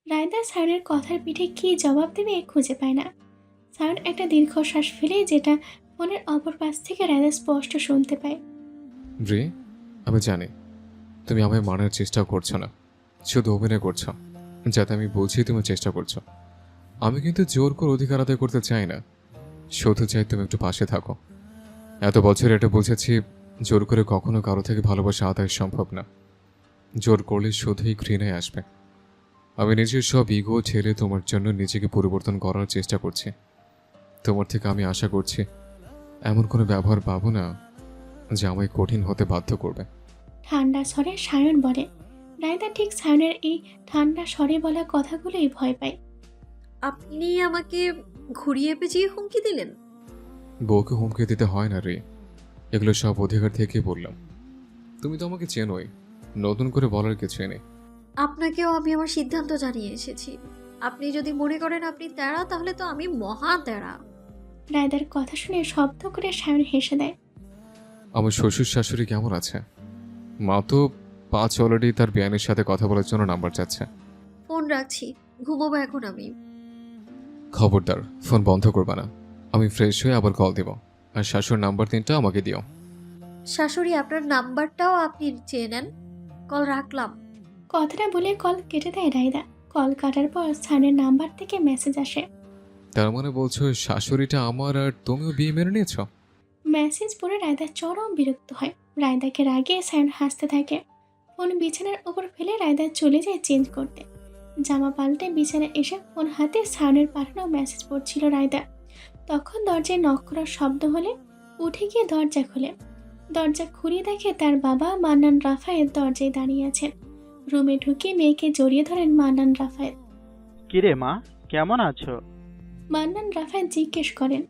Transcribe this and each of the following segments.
রায়দা সায়নের কথার পিঠে কী জবাব দেবে খুঁজে পায় না। সায়ন একটা দীর্ঘশ্বাস ফেলে, যেটা ফোনের অপর পাশ থেকে রায়দা স্পষ্ট শুনতে পায়। রে, আমি জানি তুমি আমায় মানার চেষ্টা করছো না, শুধু অভিনয় করছো, যাতে আমি বুঝি তুমি চেষ্টা করছো। আমি কিন্তু জোর করে অধিকার আদায় করতে চাই না, শুধু চাই তুমি একটু পাশে থাকো। এত বছর এটা বুঝেছি, জোর করে কখনো কারো থেকে ভালোবাসা আদায় সম্ভব না। জোর করলে শুধুই ঘৃণায় আসবে। আমি নিজের সব ইগো ঠেলে তোমার জন্য নিজেকে পরিবর্তন করার চেষ্টা করছি। তোমার থেকে আমি আশা করছি এমন কোনো ব্যবহার পাবো না যা আমায় কঠিন হতে বাধ্য করবে। ঠান্ডা স্বরে সায়ন বলে। রায়দা ঠিক সায়নের এই ঠান্ডা স্বরে বলা কথাগুলোই ভয় পায়। আপনি আমাকে ঘুরিয়ে পেঁচিয়ে হুমকি দিলেন? বউকে হুমকি দিতে হয় না রে, এগুলো সব অধিকার থেকে বললাম। তুমি তো আমাকে চেনোই, নতুন করে বলার কিছুই নেই। আপনাকেও আমি আমার সিদ্ধান্ত জানিয়ে এসেছি। আপনি যদি মনে করেন আপনি তেড়া, তাহলে তো আমি মহা তেড়া। রায়দার কথা শুনে শব্দ করে সায়ন হেসে দেয়। আমার শ্বশুর শাশুড়ি কেমন আছে? মা তো 5 অলরেডি তার বিয়ানের সাথে কথা বলার জন্য নাম্বার চাচ্ছে। ফোন রাখছি, ঘুমোবো এখন আমি। খবরদার ফোন বন্ধ করবা না। আমি ফ্রেশ হয়ে আবার কল দেব। আর শাশুর নাম্বার 3টা আমাকে দিও। শাশুড়ি, আপনার নাম্বারটাও আপনি চেয়ে নেন। কল রাখলাম। কথাটা বলে কল কেটে দেয় রায়দা। কল কাটার পর সায়নের নাম্বার থেকে মেসেজ আসে। তার মানে বলছো শাশুড়িটা আমার আর তুমিও বিয়ে মেনে নিয়েছ? মেসেজ পড়ে রায়দা চরম বিরক্ত হয়। রায়দাকে রাগে সায়ন হাসতে থাকে। ফোন বিছানার ওপর ফেলে রায়দা চলে যায় চেঞ্জ করতে। জামা পাল্টে বিছানায় এসে ফোন হাতে সায়নের পাঠানো মেসেজ পড়ছিল রায়দা। তখন দরজায় নক করার শব্দ হলে উঠে গিয়ে দরজা খোলে। দরজা খুলে দেখে তার বাবা মান্নান রাফায়েত দরজায় দাঁড়িয়ে আছেন। রুমে ঢুকে মেয়েকে জড়িয়ে ধরেন মান্নান রাফায়েত। কিরে মা, কেমন আছো? মান্নান রাফায়েত জিজ্ঞেস করেন।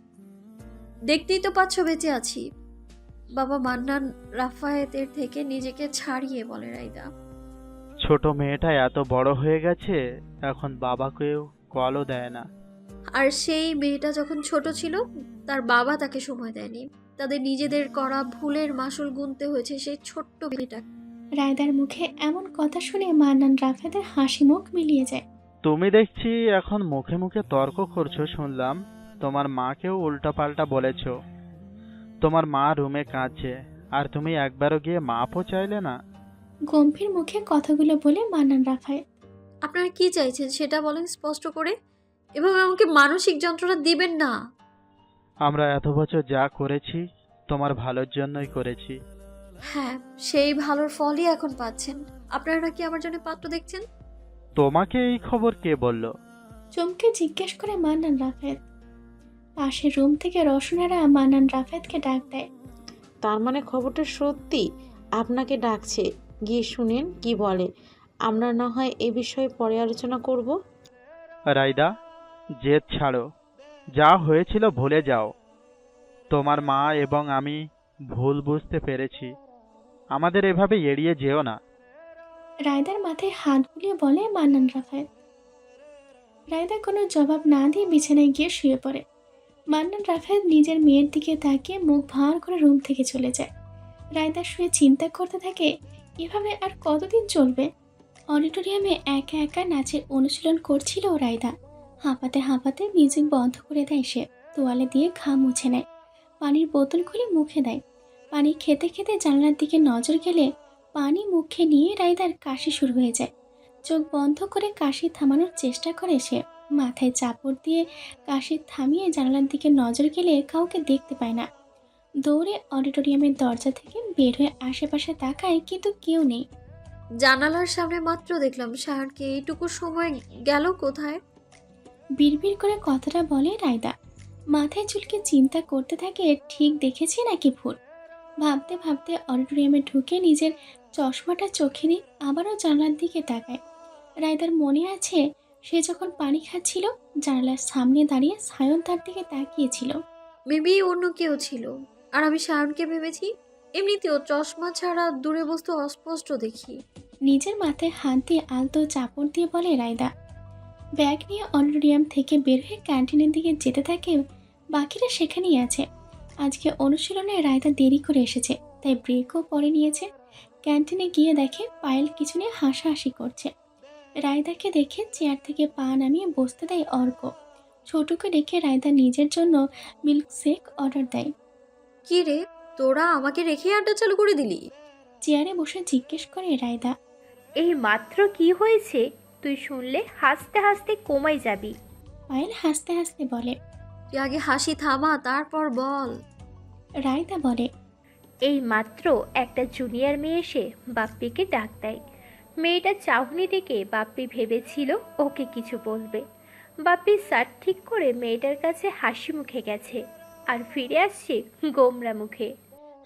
দেখতেই তো পাচ্ছ বেঁচে আছি। বাবা মান্নান রাফায়েতের থেকে নিজেকে ছাড়িয়ে বলে রাইদা। ছোট মেয়েটা এত বড় হয়ে গেছে, এখন বাবাকেও কলও দেয় না। আর সেই মেয়েটা যখন ছোট ছিল, তার বাবা তাকে সময় দেয়নি। তাদের নিজেদের করা ভুলের মাসুল গুনতে হয়েছে সেই ছোট্ট মেয়েটাকে। রায়দার মুখে এমন কথা শুনে মান্নান রাফায়েতের হাসি মুখ মিলিয়ে যায়। তুমি দেখছি এখন মুখে মুখে তর্ক করছো শুনলাম। তোমার মাকেও উল্টাপাল্টা বলেছো। তোমার মা রুমে কাঁদছে, আর তুমি একবারও গিয়ে মাপও চাইলে না। গম্ভীর মুখে কথাগুলো বলে মান্নান রাফায়েত। আপনারা কি চাইছেন সেটা বলেন স্পষ্ট করে। এভাবে আমাকে মানসিক যন্ত্রণা দিবেন না। আমরা এত বছর যা করেছি তোমার ভালোর জন্যই করেছি। হ্যাঁ, সেই ভালোর ফলই এখন পাচ্ছেন। আপনারা কি আমার জন্য পাত্র দেখছেন? তোমাকে এই খবর কে বলল? চমকে জিজ্ঞেস করে মান্নান রাফায়েত। পাশের রুম থেকে রসনারা মান্নান রাফায়েতকে ডাক দেয়। তার মানে খবরটা সত্যি? আপনাকে ডাকছে, গিয়ে শুনেন কি বলে। আমরা না হয় এ বিষয়ে পরে আলোচনা করব। রাইদা, জেদ ছাড়ো। যা হয়েছিল ভুলে যাও। তোমার মা এবং আমি ভুল বুঝতে পেরেছি। আমাদের এভাবে এড়িয়ে যেও না। রায়দার মাথায় হাত বুলিয়ে বলে মান্নান রাফায়েত। রায়দা কোনো জবাব না দিয়ে বিছানায় গিয়ে শুয়ে পড়ে। মান্নান রাফায়েত নিজের মেয়ের দিকে তাকিয়ে মুখ ভার করে রুম থেকে চলে যায়। রায়দা শুয়ে চিন্তা করতে থাকে, এভাবে আর কতদিন চলবে। অডিটোরিয়ামে একা একা নাচের অনুশীলন করছিল রায়দা। হাঁপাতে হাঁপাতে মিউজিক বন্ধ করে দেয় সে। তোয়ালে দিয়ে ঘাম মুছে নেয়। পানির বোতল খুলে মুখে দেয়। পানি খেতে খেতে জানলার দিকে নজর গেলে পানি মুখে নিয়ে রায়দার কাশি শুরু হয়ে যায়। চোখ বন্ধ করে কাশি থামানোর চেষ্টা করে সে। মাথায় চাপড় দিয়ে কাশি থামিয়ে জানালার দিকে নজর গেলে কাউকে দেখতে পায় না। দৌড়ে অডিটোরিয়ামের দরজা থেকে বের হয়ে আশেপাশে তাকায়, কিন্তু কেউ নেই। জানালার সামনে মাত্র দেখলাম সায়নকে। এইটুকু সময় গেল কোথায়? বিড়বিড় করে কথাটা বলে রায়দা। মাথায় চুলকে চিন্তা করতে থাকে, ঠিক দেখেছি নাকি ভুল। ভাবতে ভাবতে অডিটোরিয়ামে ঢুকে নিজের চশমাটা চোখে নিয়ে আবারও জানলার দিকে তাকায়। রায়দার মনে আছে, সে যখন পানি খাচ্ছিল জানালার সামনে দাঁড়িয়ে সায়ন তার দিকে তাকিয়েছিল। মেবি অন্য কেউ ছিল। আর আমি সায়নকে ভেবেছি। এমনিতেও চশমা ছাড়া দূরে বস্তু অস্পষ্ট দেখি। নিজের মাথায় হাত দিয়ে আলতো চাপড় দিয়ে বলে রায়দা। ব্যাগ নিয়ে অডিটোরিয়াম থেকে বের হয়ে ক্যান্টিনের দিকে যেতে থাকে। বাকিরা সেখানেই আছে। আজকে অনুশীলনে রায়দা দেরি করে এসেছে, তাই ব্রেকও পরে নিয়েছে। ক্যান্টিনে গিয়ে দেখে পায়েল কিছু নিয়ে হাসাহাসি করছে। রায়দাকে দেখে চেয়ার থেকে পা নামিয়ে বসতে দেয় অর্ক। ছোটকে ডেকে রায়দা নিজের জন্য মিল্ক শেক অর্ডার দেয়। কি রে, তোরা আমাকে রেখে আড্ডা চালু করে দিলি? চেয়ারে বসে জিজ্ঞেস করে রায়দা। এই মাত্র কি হয়েছে তুই শুনলে হাসতে হাসতে কোমায় যাবি। পায়েল হাসতে হাসতে বলে। তুই আগে হাসি থামা, তারপর বল। রায়দা বলে, এই মাত্র একটা জুনিয়র মেয়ে এসে বাপ্পিকে ডাক দেয়। মেয়েটা চাহনি দেখে বাপ্পি ভেবেছিল ওকে কিছু বলবে। বাপ্পি শার্ট ঠিক করে মেয়েটার কাছে হাসি মুখে গেছে আর ফিরে আসছে গোমরা মুখে।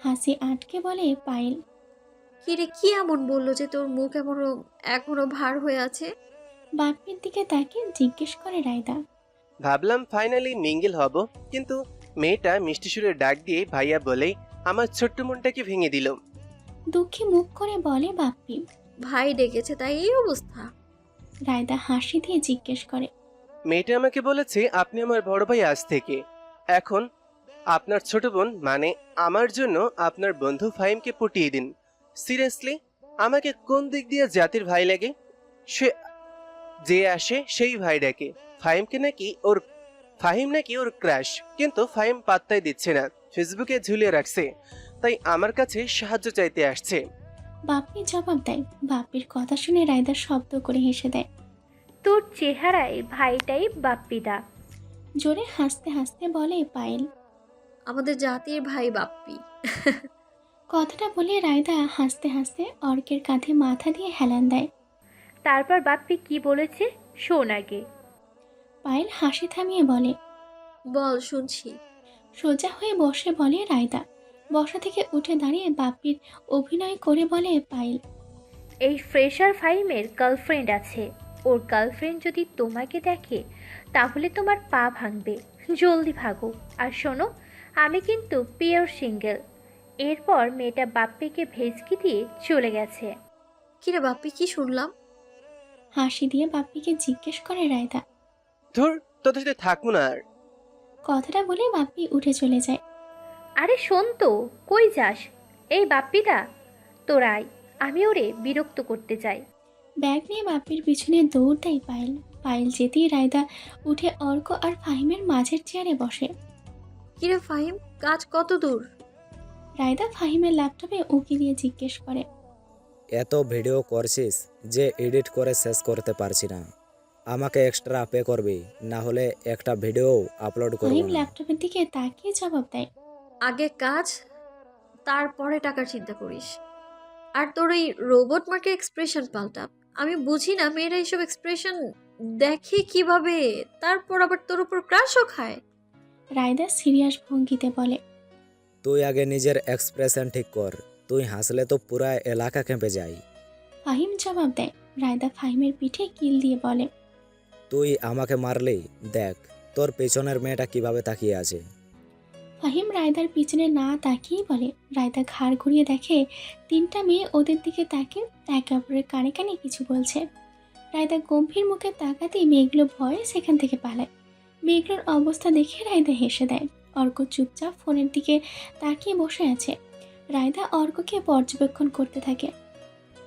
হাসি আটকে বলে পায়েল। কি রে, কি এমন বললো যে তোর মুখ এখনো ভার হয়ে আছে? বাপ্পির দিকে তাকিয়ে জিজ্ঞেস করে রায়দা। ভাবলাম ফাইনালি মিঙ্গেল হব, কিন্তু মেয়েটা মিষ্টি সুরে ডাক দিয়ে ভাইয়া বলেই আমার ছোট্ট মনটাকে ভেঙে দিল। দুঃখী মুখ করে বলে বাপ্পি। ভাই ডেকেছে তাই এই অবস্থা? রায়দা হাসি দিয়ে জিজ্ঞেস করে। মেয়েটা আমাকে বলেছে আপনি আমার বড় ভাই আজ থেকে। এখন আপনার ছোট বোন মানে আমার জন্য আপনার বন্ধু ফাহিমকে পটিয়ে দিন। সিরিয়াসলি, আমাকে কোন দিক দিয়ে জাতির ভাই লাগে? সে যে আসে সেই ভাই ডাকে। ফাহিম নাকি ওর ক্রাশ, কিন্তু ফাহিম পাত্তাই দিচ্ছে না, ফেসবুকে ঝুলিয়ে রাখছে, তাই আমার কাছে সাহায্য চাইতে আসছে। বাপ্পি জবাব দেয়। বাপ্পির কথা শুনে রায়দা শব্দ করে হেসে দেয়। তোর চেহারায় ভাইটাই বাপ্পিদা। জোরে হাসতে হাসতে বলে পায়েল। আমাদের জাতির ভাই বাপ্পি। কথাটা বলে রায়দা হাসতে হাসতে অর্কের কাঁধে মাথা দিয়ে হেলান দেয়। তারপর বাপ্পি কি বলেছে শোন আগে। পায়েল হাসি থামিয়ে বলে। বল, শুনছি। সোজা হয়ে বসে বলে রায়দা। বসা থেকে উঠে দাঁড়িয়ে বাপ্পির অভিনয় করে বলে পায়েল। এই ফ্রেশার ফাইমের গার্লফ্রেন্ড আছে। ওর গার্লফ্রেন্ড যদি তোমাকে দেখে তাহলে তোমার পা ভাঙবে। জলদি ভাগো। আর শোনো, আমি কিন্তু পিওর সিঙ্গেল। এরপর মেয়েটা বাপ্পিকে ভেজকি দিয়ে চলে গেছে। কিরে বাপ্পি, কি শুনলাম? হাসি দিয়ে বাপ্পিকে জিজ্ঞেস করে রায়দা। ধুর, তোদের সাথে থাকবো না আর। কথাটা বলে বাপ্পি উঠে চলে যায়। আরে শোন তো, কই যাস? এই বাপ্পিদা, তোর আয়, আমি ওরে বিরক্ত করতে চাই। ব্যাগ নিয়ে বাপ্পির পিছনে দৌড় দেয় পায়েল। পায়েল যেতেই রায়দা উঠে অর্ক আর ফাহিমের মাঝের চেয়ারে বসে। কিরে ফাহিম, কাজ কত দূর? রায়দা ফাহিমের ল্যাপটপে উঁকি দিয়ে জিজ্ঞেস করে। এত ভিডিও করছিস যে এডিট করে শেষ করতে পারছি না। আমাকে এক্সট্রা পে করবি, না হলে একটা ভিডিও আপলোড করব ফাহিম না। ল্যাপটপের দিকে তাকিয়ে জবাব দেয়। আগে কাজ, তারপরে টাকার চিন্তা করিস। আর তোর এই রোবট মার্কের এক্সপ্রেশন পাল্টা। আমি বুঝি না মেয়েরা এইসব এক্সপ্রেশন দেখে কিভাবে, তারপর আবার তোর উপর ক্রাশও খায়। রায়দা সিরিয়াস ভঙ্গিতে বলে। তুই আগে নিজের এক্সপ্রেশন ঠিক কর। তুই হাসলে তো পুরা এলাকা কেঁপে যায়। ফাহিম জবাব দেয়। রায়দা ফাহিমের পিঠে কিল দিয়ে বলে। তুই আমাকে মারলি, দেখ তোর পেছনের মেয়েটা কিভাবে তাকিয়ে আছে। ফাহিম রায়দার পিছনে না তাকিয়ে বলে। রায়দা ঘাড় ঘুরিয়ে দেখে তিনটা মেয়ে ওদের দিকে তাকিয়ে একে অপরের কানে কানে কিছু বলছে। রায়দা গম্ভীর মুখে তাকাতেই মেয়েগুলো ভয়ে সেখান থেকে পালায়। মেয়েগুলোর অবস্থা দেখে রায়দা হেসে দেয়। অর্ক চুপচাপ ফোনের দিকে তাকিয়ে বসে আছে। রায়দা অর্ককে পর্যবেক্ষণ করতে থাকে।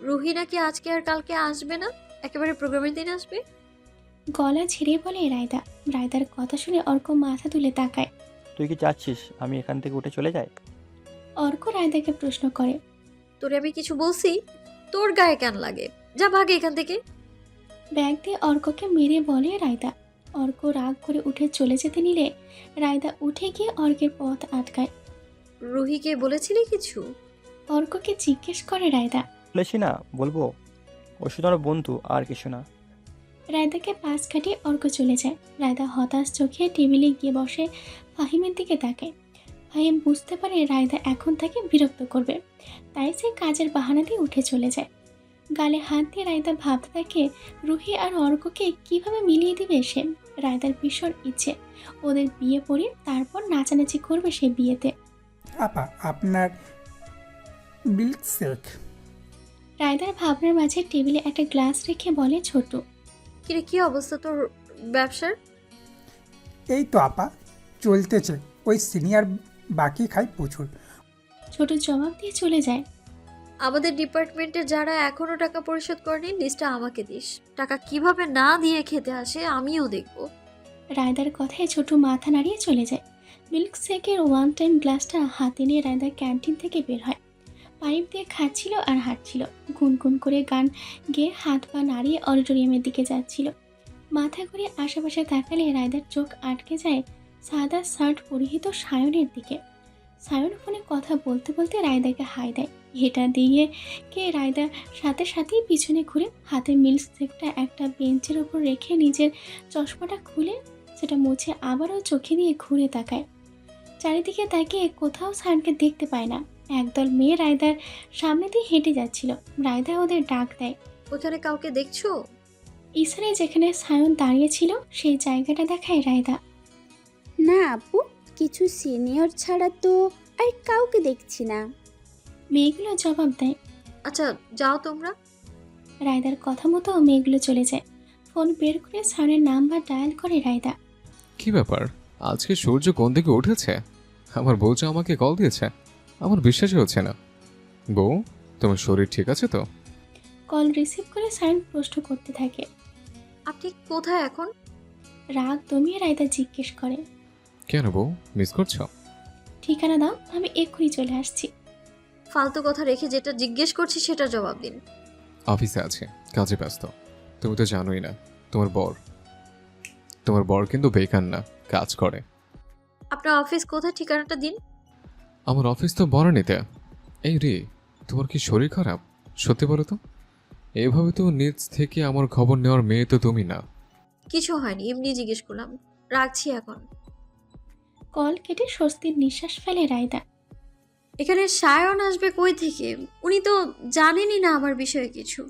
রুহি নাকি আজকে আর কালকে আসবে না, একেবারে প্রোগ্রামের দিন আসবে। গলা ঝেড়ে বলে রায়দা। রায়দার কথা শুনে অর্ক মাথা তুলে তাকায়। তুই কি চাচ্ছিস আমি এখান থেকে উঠে চলে যাই? অর্ক রায়দাকে প্রশ্ন করে। তোরে আমি কিছু বলছি? তোর গায়ে কেন লাগে? যা ভাগে এখান থেকে। ব্যাগ দিয়ে অর্ককে মেরে বলে রায়দা। অর্ক রাগ করে উঠে চলে যেতে নিলে রায়দা উঠে গিয়ে অর্কের পথ আটকায়। রুহিকে বলেছিলি কিছু? অর্ককে জিজ্ঞেস করে রায়দা। বলেছি না, বলবো। ও শুধু আমার বন্ধু, আর কিছু না। রায়দাকে পাশ কাটিয়ে অর্ক চলে যায়। রায়দা হতাশ চোখে টেবিলে গিয়ে বসে ফাহিমের দিকে তাকায়। ফাহিম বুঝতে পারে রায়দা এখন তাকে বিরক্ত করবে, তাই সে কাজের বাহানা দিয়ে উঠে চলে যায়। গালে হাত দিয়ে রায়দা ভাবতে থাকে রুহি আর অর্ককে কিভাবে মিলিয়ে দিবে সে। রায়দার ভীষণ ইচ্ছে ওদের বিয়ে পড়ে তারপর নাচানাচি করবে সে বিয়েতে। আপা, আপনার মিল্ক শেক। রায়দার ভাবনার মাঝে টেবিলে একটা গ্লাস রেখে বলে ছোট। কিরে, কি অবস্থা তোর ব্যবসার? এই তো আপা, চলতেছে। ওই সিনিয়র বাকি খায় প্রচুর। ছোট জবাব দিয়ে চলে যায়। আমাদের ডিপার্টমেন্টে যারা এখনো টাকা পরিশোধ করেনি লিস্টটা আমাকে দিস। টাকা কিভাবে না দিয়ে খেতে আসে আমিও দেখব। রায়দার কথায় ছোট মাথা নাড়িয়ে চলে যায়। মিল্ক শেকের ওয়ান টাইম গ্লাসটা হাতে নিয়ে রায়দা ক্যান্টিন থেকে বের হয়। পাইপ দিয়ে খাচ্ছিল আর হাঁটছিল। গুনগুন করে গান গেয়ে হাত পা নাড়িয়ে অডিটোরিয়ামের দিকে যাচ্ছিল। মাথা ঘুরে আশেপাশে তাকালে রায়দার চোখ আটকে যায় সাদা শার্ট পরিহিত সায়নের দিকে। সায়ন ফোনে কথা বলতে বলতে রায়দাকে হাই দেয়। এটা দিয়ে কে রায়দার সাথে সাথেই পিছনে ঘুরে হাতে মিল্ক শেকটা একটা বেঞ্চের ওপর রেখে নিজের চশমাটা খুলে সেটা মুছে আবারও চোখে দিয়ে ঘুরে তাকায়। চারিদিকে তাকিয়ে কোথাও সায়নকে দেখতে পায় না। একদল মেয়ে রায়দার সামনে দিয়ে হেঁটে যাচ্ছিল। রায়দা ওদের ডাক দেয়। ওখানে কাউকে দেখছো? ইশারায় যেখানে সায়ন দাঁড়িয়েছিল সেই জায়গাটা দেখায় রায়দা। না আপু, কিছু সিনিয়র ছাড়া তো আর কাউকে দেখছি না। মেয়েগুলো জবাব দেয়। আচ্ছা যাও তোমরা। রায়দার কথা মতো মেয়েগুলো চলে যায়। ফোন বের করে সায়নের নাম্বার ডায়াল করে রায়দা। কি ব্যাপার, আজকে সূর্য কোন দিকে উঠেছে? আমার বউ যে আমাকে কল দিয়েছে, আমার বিশ্বাসই হচ্ছে না। বউ, তোমার শরীর ঠিক আছে তো? কল রিসিভ করে সায়ন প্রশ্ন করতে থাকে। আপনি কোথায় এখন? রাগ দমিয়ে রায়দা জিজ্ঞেস করে। কেন বউ, মিস করছো? ঠিকানা দাও, আমি এক্ষুনি চলে আসছি। ফালতু কথা রেখে যেটা জিজ্ঞেস করছি সেটা জবাব দিন। অফিসে আছে, কাজে ব্যস্ত। তুমি তো জানোই না, তোমার বর কিন্তু বেকার না, কাজ করে। আপনার অফিস কোথায়, ঠিকানাটা দিন। আমার অফিস তো বনানীতে। এই রে, তোমার কি শরীর খারাপ? সত্যি বলো তো, এভাবে তো নিজ থেকে আমার খবর নেওয়ার মেয়ে তো তুমি না। কিছু হয়নি, এমনি জিজ্ঞেস করলাম। রাখছি এখন। কল কেটে স্বস্তির নিঃশ্বাস ফেলে রায়দা। এখানে সায়ন আসবে কই থেকে? উনি তো জানেনই না আমার বিষয়ে কিছু।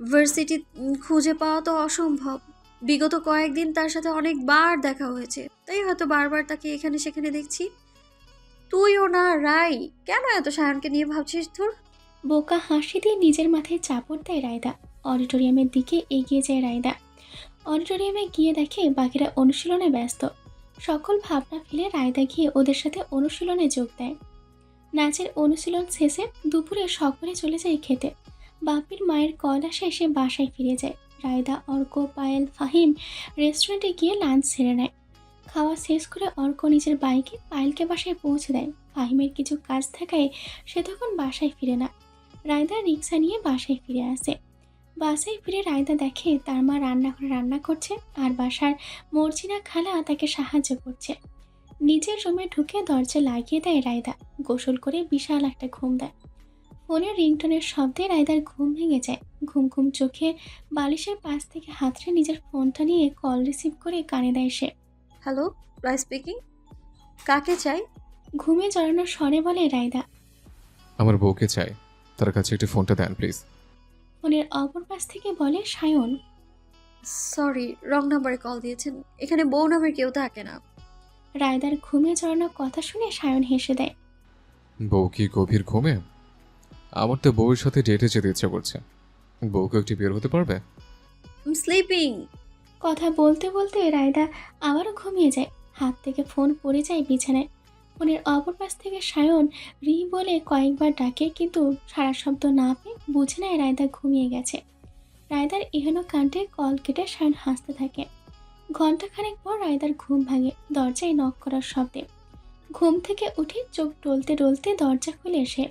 ভার্সিটি খুঁজে পাওয়া তো অসম্ভব। বিগত কয়েকদিন তার সাথে অনেকবার দেখা হয়েছে, তাই হয়তো বারবার তাকে এখানে সেখানে দেখছি। তুইও না রাই, কেন এত সায়নকে নিয়ে ভাবছিস তোর? বোকা হাসি দিয়ে নিজের মাথায় চাপড় দেয় রায়দা। অডিটোরিয়ামের দিকে এগিয়ে যায় রায়দা। অডিটোরিয়ামে গিয়ে দেখে বাকিরা অনুশীলনে ব্যস্ত। সকল ভাবনা ফেলে রায়দা গিয়ে ওদের সাথে অনুশীলনে যোগ দেয়। নাচের অনুশীলন শেষে দুপুরে সকলে চলে যায় খেতে। বাপির মায়ের কল আসে, সে বাসায় ফিরে যায়। রায়দা, অর্ক, পায়েল, ফাহিম রেস্টুরেন্টে গিয়ে লাঞ্চ সেরে নেয়। খাওয়া শেষ করে অর্ক নিজের বাইকে পায়েলকে বাসায় পৌঁছে দেয়। ফাহিমের কিছু কাজ থাকায় সে তখন বাসায় ফিরে না। রায়দা রিক্সা নিয়ে বাসায় ফিরে আসে। বাসায় ফিরে রায়দা দেখে তার মা রান্নাঘরে রান্না করছে আর বাসার মর্জিনা খালা তাকে সাহায্য করছে। নিজের রুমে ঢুকে দরজা লাগিয়ে দেয় রায়দা। গোসল করে বিশাল একটা ঘুম দেয়। ফোনের রিংটোনের শব্দে রায়দার ঘুম ভেঙে যায়। ঘুম ঘুম চোখে বালিশের পাশ থেকে হাতড়ে নিজের ফোনটা নিয়ে কল রিসিভ করে কানে দেয় সে। হ্যালো, রাই স্পিকিং। কাকে চাই? ঘুমে জড়ানোর স্বরে বলে রায়দা। আমার বউকে চাই, তার কাছে একটু ফোনটা দেন প্লিজ। ফোনের অপর পাশ থেকে বলে সায়ন। সরি, রং নাম্বারে কল দিয়েছেন। এখানে বউ নামের কেউ থাকে না। রায়দার ঘুমে জড়ানোর কথা শুনে সায়ন হেসে দেয়। বউ কি গভীর ঘুমে? আমার তো বউয়ের সাথে ডেটে যেতে ইচ্ছা করছে। বউকে একটু বের হতে পারবে? স্লিপিং। কথা বলতে বলতে রায়দা আবারও ঘুমিয়ে যায়। হাত থেকে ফোন পড়ে যায় বিছানায়। ফোনের অপর পাশ থেকে সায়ন রি বলে কয়েকবার ডাকে, কিন্তু সারা শব্দ না পেয়ে বুঝে নেয় রায়দা ঘুমিয়ে গেছে। রায়দার এহেন কাণ্ডে কল কেটে সায়ন হাসতে থাকে। ঘণ্টাখানেক পর রায়দার ঘুম ভাঙে দরজায় নক করার শব্দে। ঘুম থেকে উঠে চোখ টলতে টলতে দরজা খুলে এসে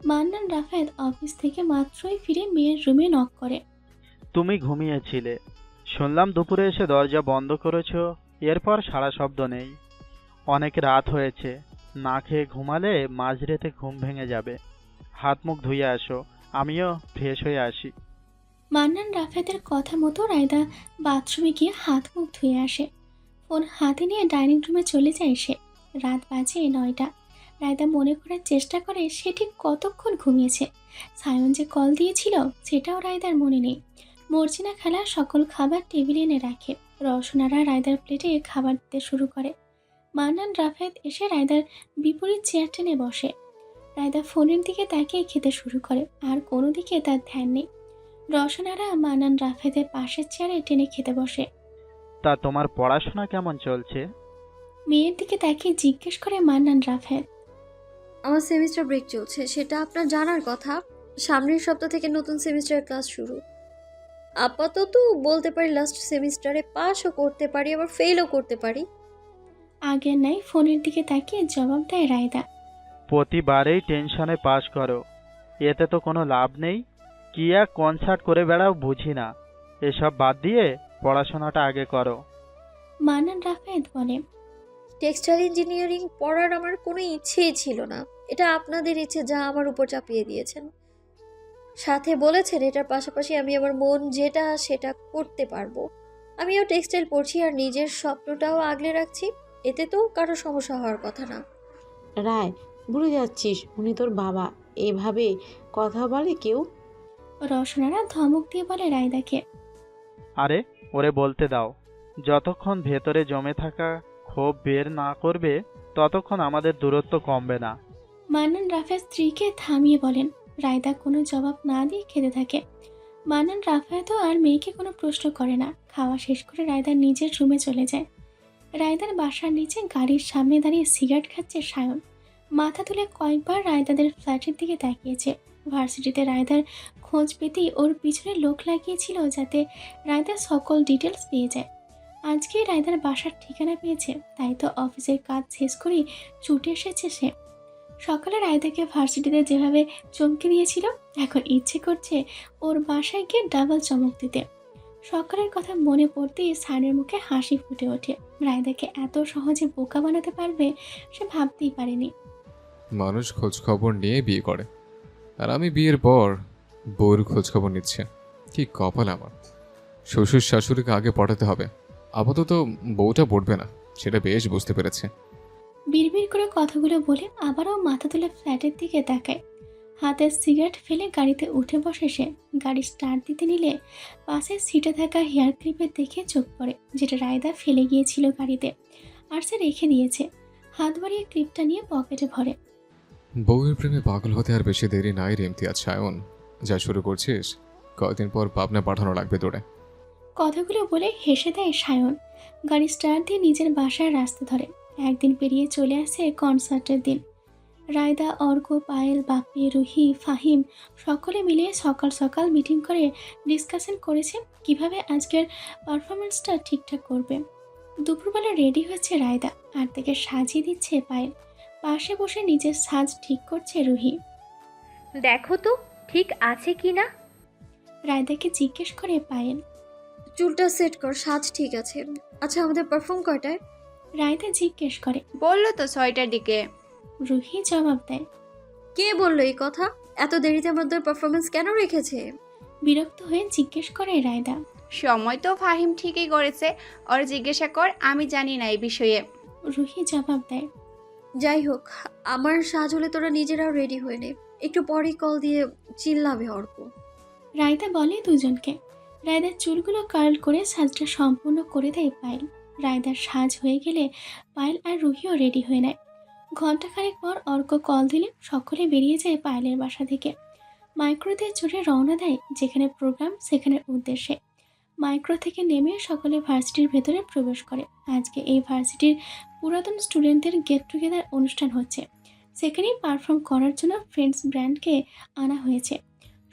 মান্নান রাফায়েত অফিস থেকে মাত্রই ফিরে মেয়ের রুমে নক করে। তুমি ঘুমিয়েছিলে, শুনলাম দুপুরে এসে দরজা বন্ধ করেছো, এরপর সারা শব্দ নেই। অনেক রাত হয়েছে, না খেয়ে ঘুমালে মাঝরাতে ঘুম ভেঙে যাবে। হাত মুখ ধুয়ে আসো, আমিও ফ্রেশ হয়ে আসি। মান্নান রাফায়েতের কথা মতো রায়দা বাথরুমে গিয়ে হাত মুখ ধুয়ে আসে। ফোন হাতে নিয়ে ডাইনিং রুমে চলে যায় সে। রাত বাজে 9টা। রায়দা মনে করার চেষ্টা করে সে ঠিক কতক্ষণ ঘুমিয়েছে। সায়ন যে কল দিয়েছিল সেটাও রায়দার মনে নেই। মর্জিনা খালা সকল খাবার টেবিলে এনে রাখে। রওশনারা রায়দার প্লেটে খাবার দিতে শুরু করে। মান্নান রাফায়েত এসে রায়দার বিপরীত চেয়ার টেনে বসে। রায়দা ফোনের দিকে তাকিয়ে খেতে শুরু করে, আর কোনো দিকে তার ধ্যান নেই। রওশনারা মান্নান রাফায়েতের পাশের চেয়ারে টেনে খেতে বসে। তা তোমার পড়াশোনা কেমন চলছে? মেয়ের দিকে তাকিয়ে জিজ্ঞেস করে মান্নান রাফায়েত। আমার সেমিস্টার ব্রেক চলছে, সেটা আপনার জানার কথা। সামনের সপ্তাহ থেকে নতুন সেমিস্টার ক্লাস শুরু। আপাতত বলতে পারি লাস্ট সেমিস্টারে পাসও করতে পারি, আবার ফেলও করতে পারি। আগের নাই ফোনের দিকে তাকিয়ে জবাব দেয় রায়দা। প্রতিবারেই টেনশনে পাস করো, এতে তো কোনো লাভ নেই। কি এক কনসার্ট করে বেড়াও বুঝি না। এসব বাদ দিয়ে পড়াশোনাটা আগে করো। মান্নান রাফেদ বলে। টেক্সটাইল ইঞ্জিনিয়ারিং পড়ার আমার কোনো ইচ্ছেই ছিল না, এটা আপনাদের ইচ্ছে যা আমার উপর চাপিয়ে দিয়েছেন। সাথে বলেছেন এটার পাশাপাশি আমি আমার মন যেটা সেটা করতে পারবো। আমিও টেক্সটাইল পড়ছি আর নিজের স্বপ্নটাও আগলে রাখছি, এতে তো কারো সমস্যা হওয়ার কথা না। রায়, ভুলে যাচ্ছিস উনি তোর বাবা, এভাবে কথা বলে কেউ? রসনারা ধমক দিয়ে বলে রায়দাকে। আরে ওরে বলতে দাও। যতক্ষণ ভেতরে জমে থাকা ক্ষোভ বের না করবে ততক্ষণ আমাদের দূরত্ব কমবে না। মান্নান রাফেদ স্ত্রীকে থামিয়ে বলেন। রায়দা কোনো জবাব না দিয়ে খেতে থাকে। মান্নান রাফেদও আর মেয়েকে কোনো প্রশ্ন করে না। খাওয়া শেষ করে রায়দা নিজের রুমে চলে যায়। রায়দার বাসার নিচে গাড়ির সামনে দাঁড়িয়ে সিগারেট খাচ্ছে সায়ন। মাথা তুলে কয়েকবার রায়দাদের ফ্ল্যাটের দিকে তাকিয়েছে। ভার্সিটিতে রায়দার খোঁজ পেতেই ওর পিছনে লোক লাগিয়েছিল যাতে রায়দা সকল ডিটেলস পেয়ে যায়। আজকে রায়দার বাসার ঠিকানা পেয়েছে, তাই তো অফিসের কাজ শেষ করেই ছুটে এসেছে সে। সকালে রায়দাকে ভার্সিটিতে যেভাবে চমকে দিয়েছিল, এখন ইচ্ছে করছে ওর বাসায় গিয়ে ডাবল চমক দিতে। সকালের কথা মনে পড়তেই সানের মুখে হাসি ফুটে ওঠে। রায়দাকে এত সহজে বোকা বানাতে পারবে সে ভাবতেই পারেনি। মানুষ খোঁজ খবর নিয়ে বিয়ে করে, আর আমি বিয়ের পর বউর খোঁজ খবর নিচ্ছে। কি কপাল আমার! শ্বশুর শাশুড়িকে আগে পটাতে হবে। আপাতত বউটা পড়বে না, সেটা বেশ বুঝতে পেরেছে। বিড়বিড় করে কথাগুলো বলে আবারও মাথা তুলে ফ্ল্যাটের দিকে তাকায়। হাতের সিগারেট ফেলে গাড়িতে উঠে বসে সে। গাড়ি স্টার্ট দিতে নিলে পাশের সিটে থাকা হেয়ার ক্লিপের দেখে চোখ পড়ে, যেটা রায়দা ফেলে গিয়েছিল গাড়িতে, আর সে রেখে দিয়েছে। হাত বাড়িয়ে ক্লিপটা নিয়ে পকেটে ভরে। বউয়ের প্রেমে পাগল হতে আর বেশি দেরি নাই রে ইমতিয়াজ সায়ন। যা শুরু করছিস, কয়েকদিন পর পাবনা পাঠানো লাগবে তোরে। কথাগুলো বলে হেসে দেয় সায়ন। গাড়ি স্টার্ট দিয়ে নিজের বাসার রাস্তা ধরে। একদিন পেরিয়ে চলে আসে কনসার্টের দিন। রায়দা, অর্ক, পায়েল, বাপ্পি, রুহি, ফাহিম সকলে মিলে সকাল সকাল মিটিং করে ডিসকাশন করেছে কিভাবে আজকের পারফরমেন্সটা ঠিকঠাক করবে। দুপুরবেলা রেডি হচ্ছে রায়দা, আর তাকে সাজিয়ে দিচ্ছে পায়েল। পাশে বসে নিজের সাজ ঠিক করছে রুহি। দেখো তো ঠিক আছে কি না। রায়দাকে জিজ্ঞেস করে পায়েল। চুলটা সেট কর, সাজ ঠিক আছে। আচ্ছা আমাদের পারফর্ম কয়টায়? রায়দা জিজ্ঞেস করে। বললো তো 6টার দিকে। রুহি জবাব দেয়। কে বললো এই কথা? এত দেরিতে আমাদের পারফরমেন্স কেন রেখেছে? বিরক্ত হয়ে জিজ্ঞেস করে রায়দা। সময় তো ফাহিম ঠিকই করেছে, ওর জিজ্ঞাসা কর, আমি জানি না এই বিষয়ে। রুহি জবাব দেয়। যাই হোক, আমার সাজ হলে তোরা নিজেরাও রেডি হয়ে নে, একটু পরেই কল দিয়ে চিল্লাবে অর্ক। রায়দা বলে দুজনকে। রায়দার চুলগুলো কার্ল করে সাজটা সম্পূর্ণ করে দেয় পায়েল। রায়দার সাজ হয়ে গেলে পায়েল আর রুহিও রেডি হয়ে নেয়। ঘণ্টাখানেক পর অর্ক কল দিলে সকলে বেরিয়ে যায় পায়েলের বাসা থেকে। মাইক্রোতে চড়ে রওনা দেয় যেখানে প্রোগ্রাম সেখানের উদ্দেশ্যে। মাইক্রো থেকে নেমে সকলে ভার্সিটির ভেতরে প্রবেশ করে। আজকে এই ভার্সিটির পুরাতন স্টুডেন্টদের গেট টুগেদার অনুষ্ঠান হচ্ছে। সেখানেই পারফর্ম করার জন্য ফ্রেন্ডস ব্র্যান্ডকে আনা হয়েছে।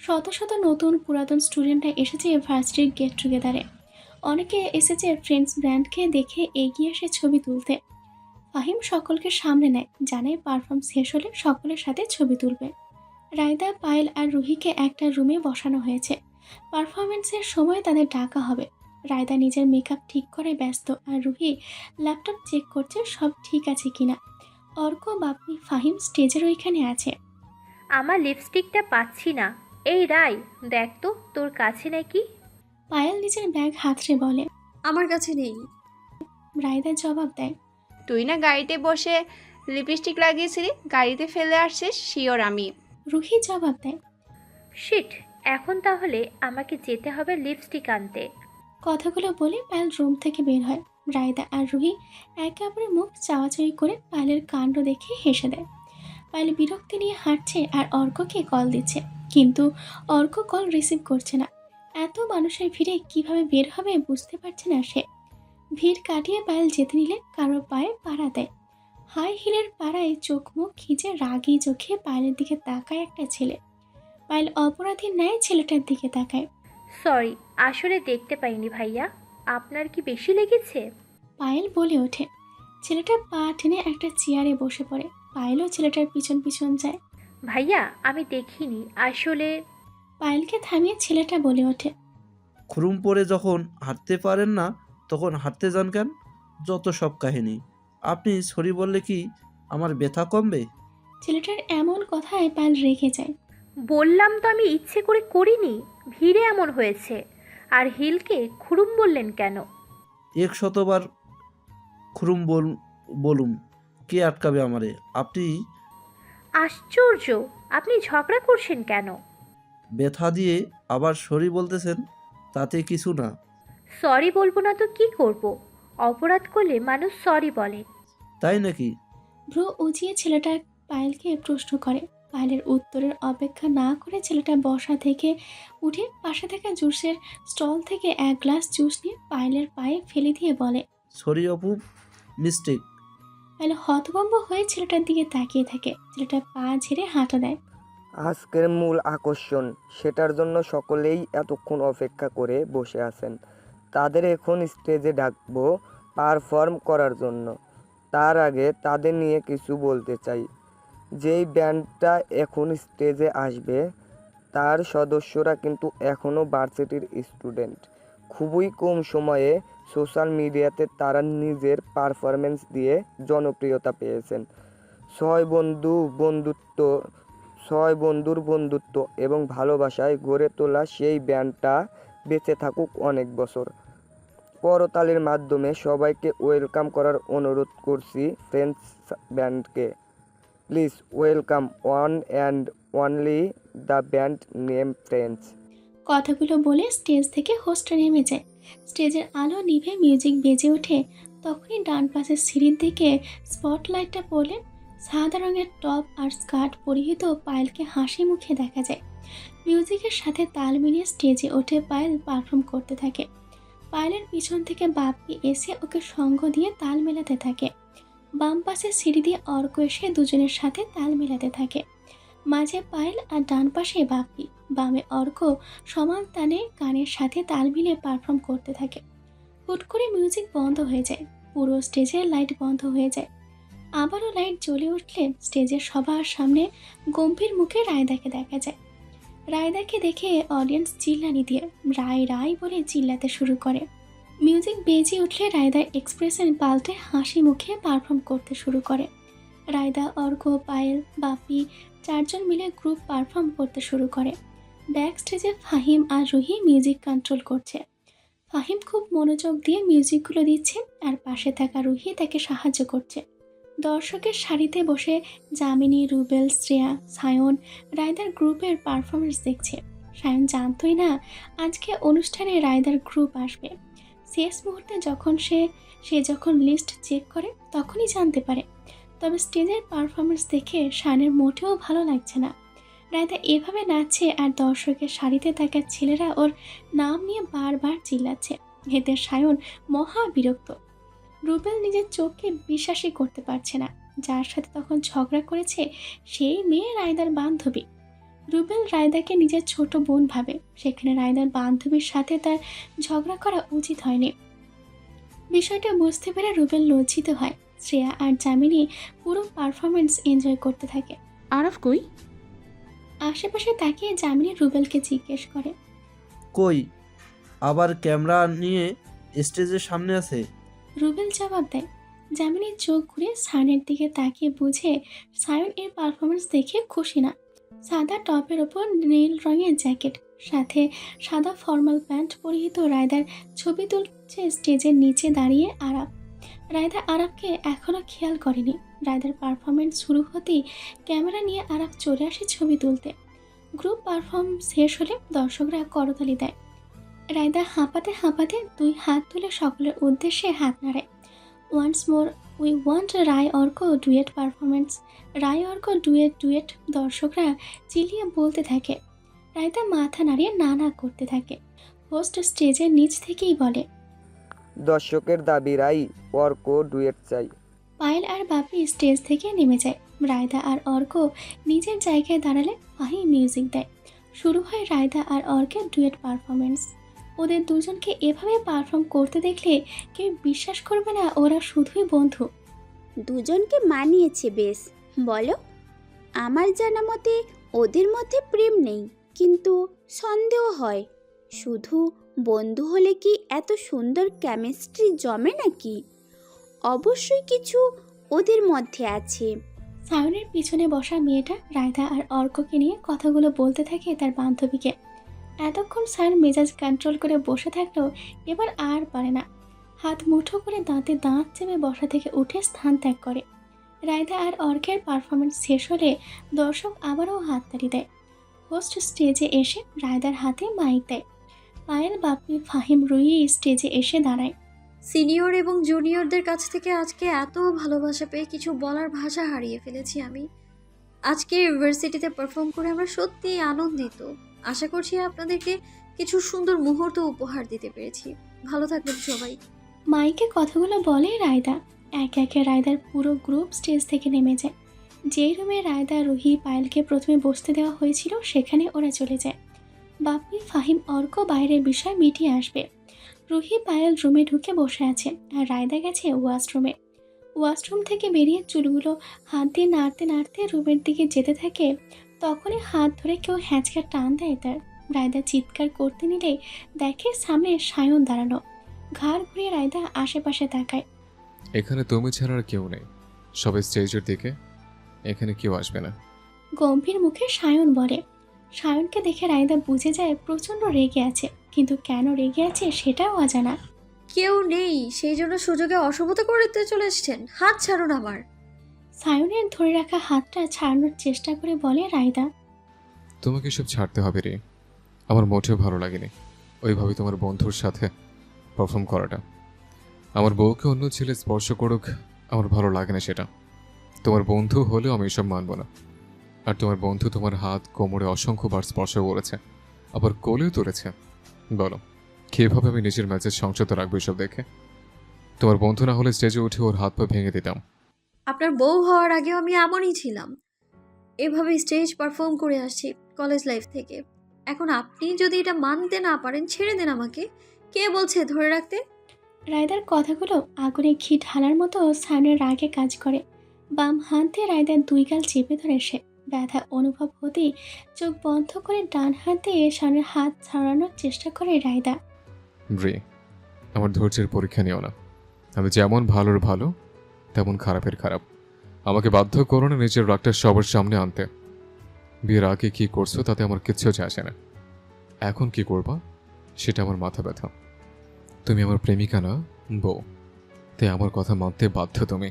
শত শত নতুন পুরাতন স্টুডেন্টরা এসেছে ভার্সিটির গেট টুগেদারে। অনেকে এসেছে ফ্রেন্ডস ব্র্যান্ডকে দেখে এগিয়ে এসে ছবি তুলতে। ফাহিম সকলকে সামনে নেয়, জানায় পারফর্ম শেষ হলে সকলের সাথে ছবি তুলবে। রায়দা, পায়েল আর রুহিকে একটা রুমে বসানো হয়েছে। পারফরমেন্সের সময় তাদের ডাকা হবে। রায়দা নিজের মেকআপ ঠিক করে ব্যস্ত, আর রুহি ল্যাপটপ চেক করছে সব ঠিক আছে কিনা। অর্ক, বাপ্পি, ফাহিম স্টেজের ওইখানে আছে। আমার লিপস্টিকটা পাচ্ছি না। এই রায়, দেখ তো তোর কাছে নাকি। পায়েল নিজের ব্যাগ হাতড়ে বলে। আমার কাছে নেই। রায়দা জবাব দেয়। তুই না গাড়িতে বসে লিপস্টিক লাগিয়েছিলি, গাড়িতে ফেলে আসছিস শিওর আমি। রুহি জবাব দেয়। শিট, এখন তাহলে আমাকে যেতে হবে লিপস্টিক আনতে। কথাগুলো বলে পায়েল রুম থেকে বের হয়। রায়দা আর রুহি একে অপরের মুখ চাওয়াচাওয়ি করে পায়েলের কাণ্ড দেখে হেসে দেয়। পায়েল বিরক্তি নিয়ে হাঁটছে আর অর্ককে কল দিচ্ছে, কিন্তু অর্ক কল রিসিভ করছে না। এত মানুষের ভিড়ে কিভাবে বের হবে বুঝতে পারছে না সে। ভিড় কাটিয়ে পায়েল যেতে নিলে কারোর পায়ে পাড়া দেয়। হাই হিলের পাড়ায় চোখ মুখ খিচে রাগি চোখে পায়েলের দিকে তাকায় একটা ছেলে। পায়েল অপরাধীর ন্যায় ছেলেটার দিকে তাকায়। সরি, আসলে দেখতে পাইনি ভাইয়া। আপনার কি বেশি লেগেছে? পায়েল বলে ওঠে। ছেলেটা পা টেনে একটা চেয়ারে বসে পড়ে। পায়েলও ছেলেটার পিছন পিছন যায়। ভাইয়া আমি দেখিনি আসলে। পায়েলকে থামিয়ে ছেলেটা বলে ওঠে। খুরুম পরে যখন হাঁটতে পারেন না তখন হাঁটতে যান কেন? যত সব কাহিনী। আপনি সরি বললে কি আমার ব্যথা কমবে? ছেলেটার এমন কথায় পায়েল রেগে যায়। বললাম তো আমি ইচ্ছে করে করিনি, ভিড়ে এমন হয়েছে। আর হিলকে খুরুম বললেন কেন? 100বার খুরুম বলুম, কে আটকাবে আমারে? আপনি আশ্চর্য, আপনি ঝগড়া করছেন কেন? ব্যথা দিয়ে আবার সরি বলতেছেন, তাতে কিছু না। সরি বলবো না তো কি করব? অপরাধ করলে মানুষ সরি বলে। তাই নাকি? ভ্রু উঁচিয়ে ছেলেটা পায়েলকে প্রশ্ন করে। পায়েলের উত্তরের অপেক্ষা না করে ছেলেটা বসা থেকে উঠে পাশে থাকা জুসের স্টল থেকে এক গ্লাস জুস নিয়ে পায়েলের পায়ে ফেলে দিয়ে বলে। Sorry Apu, mistake. পায়েল হতভম্ব হয়ে ছেলেটার দিকে তাকিয়ে থাকে। ছেলেটা পা ঝেড়ে হাঁটা দেয়। আজকের মূল আকর্ষণ, সেটার জন্য সকলেই এতক্ষণ অপেক্ষা করে বসে আছেন। তাদের এখন স্টেজে ডাকবো পারফর্ম করার জন্য। তার আগে তাদের নিয়ে কিছু বলতে চাই। যেই ব্যান্ডটা এখন স্টেজে আসবে তার সদস্যরা কিন্তু এখনও ভার্সিটির স্টুডেন্ট। খুবই কম সময়ে সোশ্যাল মিডিয়াতে তারা নিজের পারফরমেন্স দিয়ে জনপ্রিয়তা পেয়েছেন। ছয় বন্ধুর বন্ধুত্ব এবং ভালোবাসায় গড়ে তোলা সেই ব্যান্ডটা বেঁচে থাকুক অনেক বছর। করতালির মাধ্যমে সবাইকে ওয়েলকাম করার অনুরোধ করছি ফ্রেন্ডস ব্যান্ডকে। Please welcome one and only the band name friends. কথাগুলো বলে স্টেজ থেকে হোস্টটা নেমে যায়। স্টেজের আলো নিভে মিউজিক বেজে ওঠে। তখনই ডান পাশের সিঁড়ির দিকে স্পটলাইটটা পড়লে সাদা রঙের টপ আর স্কার্ট পরিহিত পায়েলকে হাসি মুখে দেখা যায়। মিউজিকের সাথে তাল মিলিয়ে স্টেজে ওঠে পায়েল পারফর্ম করতে থাকে। পায়েলের পিছন থেকে বাপ্পি এসে ওকে সঙ্গ দিয়ে তাল মেলাতে থাকে। বাম পাশের সিঁড়ি দিয়ে অর্ক এসে দুজনের সাথে তাল মেলাতে থাকে। মাঝে পায়েল আর ডান পাশে বাপ্পি, বামে অর্ক সমান তানে গানের সাথে তাল মিলিয়ে পারফর্ম করতে থাকে। হুট করে মিউজিক বন্ধ হয়ে যায়। পুরো স্টেজের লাইট বন্ধ হয়ে যায়। আবারও লাইট জ্বলে উঠলে স্টেজের সবার সামনে গম্ভীর মুখে রায়দাকে দেখা যায়। রায়দাকে দেখে অডিয়েন্স চিল্লানি দিয়ে রায় রায় বলে চিল্লাতে শুরু করে। মিউজিক বেজে উঠলে রায়দার এক্সপ্রেশন পাল্টে হাসি মুখে পারফর্ম করতে শুরু করে। রায়দা, অর্ক, পায়েল, বাপি চারজন মিলে গ্রুপ পারফর্ম করতে শুরু করে। ব্যাক স্টেজে ফাহিম আর রুহি মিউজিক কন্ট্রোল করছে। ফাহিম খুব মনোযোগ দিয়ে মিউজিকগুলো দিচ্ছে আর পাশে থাকা রুহি তাকে সাহায্য করছে। দর্শকের সারিতে বসে যামিনী, রুবেল, শ্রেয়া, সায়ন রায়দার গ্রুপের পারফরমেন্স দেখছে। সায়ন জানতই না আজকে অনুষ্ঠানে রায়দার গ্রুপ আসবে। শেষ মুহূর্তে যখন সে যখন লিস্ট চেক করে তখনই জানতে পারে। তবে স্টেজের পারফরমেন্স দেখে সায়নের মোটেও ভালো লাগছে না। রায়দা এভাবে নাচছে আর দর্শকের সারিতে থাকা ছেলেরা ওর নাম নিয়ে বারবার চিল্লাচ্ছে। এতে সায়ন মহা বিরক্ত। রুবেল নিজের চোখকে বিশ্বাসই করতে পারছে না। যার সাথে তখন ঝগড়া করেছে সেই মেয়ে রায়দার বান্ধবী। রুবেল রায়দাকে নিজের ছোট বোন ভাবে। সেখানে রায়দার বান্ধবীর সাথে তার ঝগড়া করা উচিত হয়নি। বিষয়টা বুঝতে পেরে রুবেল লজ্জিত হয়। শ্রেয়া আর যামিনী পুরো পারফরমেন্স এনজয় করতে থাকে। আরফ কই? আশেপাশে তাকিয়ে যামিনী রুবেলকে জিজ্ঞেস করে। কই? আবার ক্যামেরা নিয়ে স্টেজের সামনে আছে। রুবেল জবাব দেয়। যামিনীর চোখ ঘুরে সায়নের দিকে তাকিয়ে বুঝে সায়ন এর পারফরমেন্স দেখে খুশি না। সাদা টপের ওপর নীল রঙের জ্যাকেট, সাথে সাদা ফর্মাল প্যান্ট পরিহিত রায়দার ছবি তুলছে স্টেজের নিচে দাঁড়িয়ে আরাফ। রায়দা আরাফকে এখনও খেয়াল করেনি। রায়দার পারফরমেন্স শুরু হতেই ক্যামেরা নিয়ে আরাফ চলে আসে ছবি তুলতে। গ্রুপ পারফর্ম শেষ হলে দর্শকরা করতালি দেয়। রায়দা হাঁপাতে হাঁপাতে দুই হাত তুলে সকলের উদ্দেশ্যে হাত নাড়ায়। Once more we want Roy Arka duet performance. Roy Arka duet duet দর্শকরা চিল্লিয়ে বলতে থাকে। রায়দা মাথা নাড়িয়ে না না করতে থাকে। হোস্ট স্টেজের নিচ থেকেই বলে, দর্শকের দাবি রাই অর্ক ডুয়েট চাই। পায়েল আর বাপি স্টেজ থেকে নেমে যায়। রায়দা আর অর্ক নিজের জায়গায় দাঁড়ালে ফাহিম মিউজিক দেয়। শুরু হয় রায়দা আর অর্কের ডুয়েট পারফরমেন্স। ওদের দুজনকে এভাবে পারফর্ম করতে দেখলে কেউ বিশ্বাস করবে না ওরা শুধুই বন্ধু। দুজনকে মানিয়েছে বেশ, বলো? আমার জানা মতে ওদের মধ্যে প্রেম নেই, কিন্তু সন্দেহ হয়। শুধু বন্ধু হলে কি এত সুন্দর কেমিস্ট্রি জমে নাকি? অবশ্যই কিছু ওদের মধ্যে আছে। সায়নের পিছনে বসা মেয়েটা রায়দা আর অর্ককে নিয়ে কথাগুলো বলতে থাকে তার বান্ধবীকে। এতক্ষণ সায়ন মেজাজ কন্ট্রোল করে বসে থাকলেও এবার আর পারে না। হাত মুঠো করে দাঁতে দাঁত চেপে বসা থেকে উঠে স্থান ত্যাগ করে। রায়দা আর অর্কের পারফরমেন্স শেষ হলে দর্শক আবারও হাততালি দেয়। হোস্ট স্টেজে এসে রায়দার হাতে মাইক দেয়। পায়েল, বাপ্পি, ফাহিম, রুই স্টেজে এসে দাঁড়ায়। সিনিয়র এবং জুনিয়রদের কাছ থেকে আজকে এত ভালোবাসা পেয়ে কিছু বলার ভাষা হারিয়ে ফেলেছি আমি। আজকে ইউনিভার্সিটিতে পারফর্ম করে আমরা সত্যিই আনন্দিত। আশা করছি আপনাদেরকে কিছু সুন্দর মুহূর্ত উপহার দিতে পেরেছি। ভালো থাকবেন সবাই। মাইকে কথাগুলো বলে রায়দা। একে একে রায়দার পুরো গ্রুপ স্টেজ থেকে নেমে যায়। যেই রুমে রায়দা, রুহি, পায়েলকে প্রথমে বসতে দেওয়া হয়েছিল সেখানে ওরা চলে যায়। বাপ্পি, ফাহিম, অর্ক বাইরের বিষয় মিটিয়ে আসবে। রুহি, পায়েল রুমে ঢুকে বসে আছে আর রায়দা গেছে ওয়াশরুমে। ওয়াশরুম থেকে বেরিয়ে চুলগুলো হাত দিয়ে নাড়তে নাড়তে রুমের দিকে যেতে থাকে। তখনই হাত ধরে কেউ হ্যাঁচকা টান দেয় তার। রায়দা চিৎকার করতে নিলে দেখে সামনে সায়ন দাঁড়ানো। ঘাড় ঘুরিয়ে রায়দা আশেপাশে তাকায়। এখানে তুমি ছাড়া আর কেউ নেই, সবাই স্টেজের দিকে, এখানে কেউ আসবে না। গম্ভীর মুখে সায়ন বলে। সায়নকে দেখে রায়দা বুঝে যায় প্রচণ্ড রেগে আছে, কিন্তু কেন রেগে আছে সেটাও অজানা। কেউ নেই সেই জন্য সুযোগে অশুভতা করতে চলে এসছেন। হাত ছাড়ুন আমার। সায়নের ধরে রাখা হাতটা ছাড়ানোর চেষ্টা করে বলে রায়দা। তোমাকে সব ছাড়তে হবে রে, আমার মোটেও ভালো লাগেনি ওইভাবে তোমার বন্ধুর সাথে পারফর্ম করাটা। আমার বউকে অন্য ছেলে স্পর্শ করুক আমার ভালো লাগে না সেটা। তোমার বন্ধু হলেও আমি এসব মানব না। আর তোমার বন্ধু তোমার হাত কোমরে অসংখ্যবার স্পর্শ করেছে, আবার কোলেও তুলেছে। বলো কীভাবে আমি নিজের ম্যাচের সংযত রাখবো এসব দেখে? তোমার বন্ধু না হলে স্টেজে উঠে ওর হাত পা ভেঙে দিতাম। আপনার বউ হওয়ার আগেও আমি এমনই ছিলাম। এভাবে স্টেজ পারফর্ম করে আসছি কলেজ লাইফ থেকে। এখন আপনি যদি এটা মানতে না পারেন ছেড়ে দেন আমাকে। কে বলছে ধরে রাখতে? রায়দার কথাগুলো আগুনে ঘি ঢালার মতো সায়নের রাগে কাজ করে। বাম হাত দিয়ে রায়দার দুই গাল চেপে ধরে সে। ব্যথা অনুভব হতেই চোখ বন্ধ করে ডান হাত দিয়ে সায়নের হাত ছাড়ানোর চেষ্টা করে রায়দা। ব্রি, আমার ধৈর্যের পরীক্ষা নিও না। আমি যেমন ভালোর ভালো তেমন খারাপের খারাপ। আমাকে বাধ্য করো না নিজের রাগটা সবার সামনে আনতে। বিয়ের আগে কী করছো তাতে আমার কিচ্ছু যায় আসে না। এখন কি করবা সেটা আমার মাথা ব্যথা। তুমি আমার প্রেমিকা না, বউ, তাই আমার কথা মানতে বাধ্য তুমি।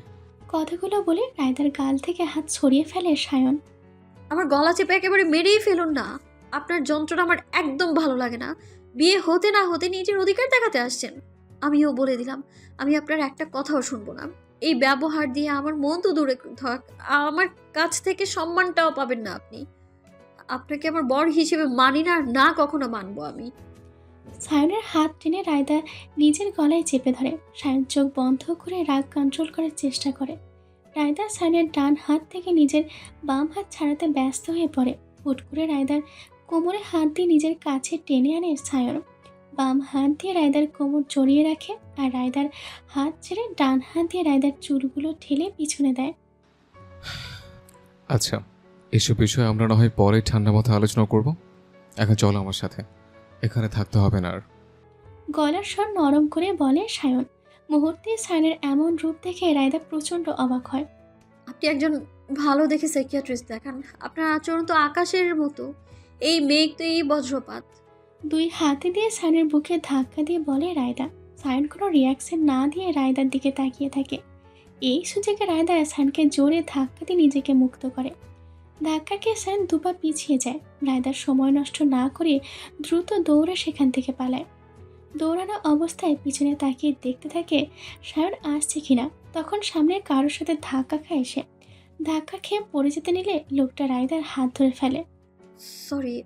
কথাগুলো বলে রায়দার গাল থেকে হাত ছড়িয়ে ফেলে সায়ন। আমার গলা চেপে একেবারে মেরেই ফেলুন না। আপনার যন্ত্রণা আমার একদম ভালো লাগে না। বিয়ে হতে না হতে নিজের অধিকার দেখাতে আসছেন। আমিও বলে দিলাম আমি আপনার একটা কথাও শুনবো না। এই ব্যবহার দিয়ে আমার মন তো দূরে থাক, আমার কাছ থেকে সম্মানটাও পাবেন না আপনি। আপনাকে আমার বর হিসেবে মানি না, আর না কখনো মানবো আমি। সায়নের হাত টেনে রায়দা নিজের গলায় চেপে ধরে। সায়ন চোখ বন্ধ করে রাগ কন্ট্রোল করার চেষ্টা করে। রায়দা সায়নের ডান হাত থেকে নিজের বাম হাত ছাড়াতে ব্যস্ত হয়ে পড়ে। হুট করে রায়দার কোমরে হাত দিয়ে নিজের কাছে টেনে আনে সায়ন। বাম হাত দিয়ে রায়দার কোমর জড়িয়ে রাখে আর রায়দার হাত ছেড়ে ডান হাত দিয়ে রায়দার চুলগুলো ঠেলে পিছনে দেয়। আচ্ছা, এসব বিষয়ে আমরা না হয় পরে ঠান্ডা মাথায় আলোচনা করব। এখন চলো আমার সাথে, এখানে থাকতে হবে না আর। গলার স্বর নরম করে বলে সায়ন। মুহূর্তে সায়নের এমন রূপ দেখে রায়দা প্রচণ্ড অবাক হয়। আপনি একজন ভালো দেখে সাইকিয়াট্রিস্ট দেখান। আপনার আচরণ তো আকাশের মতো, এই মেঘ তো এই বজ্রপাত। দুই হাতে দিয়ে সায়নের বুকে ধাক্কা দিয়ে বলে রায়দা। সায়ন কোনো রিয়াকশন না দিয়ে রায়দার দিকে তাকিয়ে থাকে। এই সুযোগে রায়দা সায়নকে জোরে ধাক্কা দিয়ে নিজেকে মুক্ত করে। ধাক্কা খেয়ে সায়ন দুপা পিছিয়ে যায়। রায়দার সময় নষ্ট না করে দ্রুত দৌড়ে সেখান থেকে পালায়। দৌড়ানো অবস্থায় পিছনে তাকিয়ে দেখতে থাকে সায়ন আসছে কিনা। তখন সামনে কারোর সাথে ধাক্কা খায় সে। ধাক্কা খেয়ে পড়ে যেতে নিলে লোকটা রায়দার হাত ধরে ফেলে। সরি,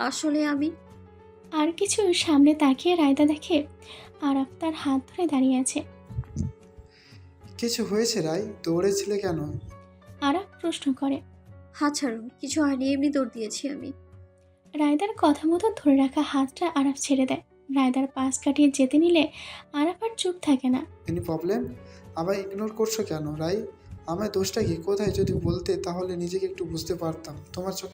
আসলে আমি। আর কিছু সামনে তাকিয়ে রায়দা দেখে আরাফ তার হাত ধরে দাঁড়িয়ে আছে। কিছু হয়েছে রাই, দৌড়েছিলে কেন? আরাফ প্রশ্ন করে। হাত ছাড়ুন, কিছু হয়নি, এমনি দৌড় দিয়েছি আমি। রায়দার কথা মতো ধরে রাখা হাতটা আরাফ ছেড়ে দেয়। রায়দার পাশ কাটিয়ে যেতে নিলে আরাফ আর চুপ থাকে না। Any problem? আবার ইগনোর করছো কেন রাই? আমার দোষটা কি কোথায়? যদি বলতে তাহলে নিজেকে একটু বুঝতে পারতাম। তোমার চোখে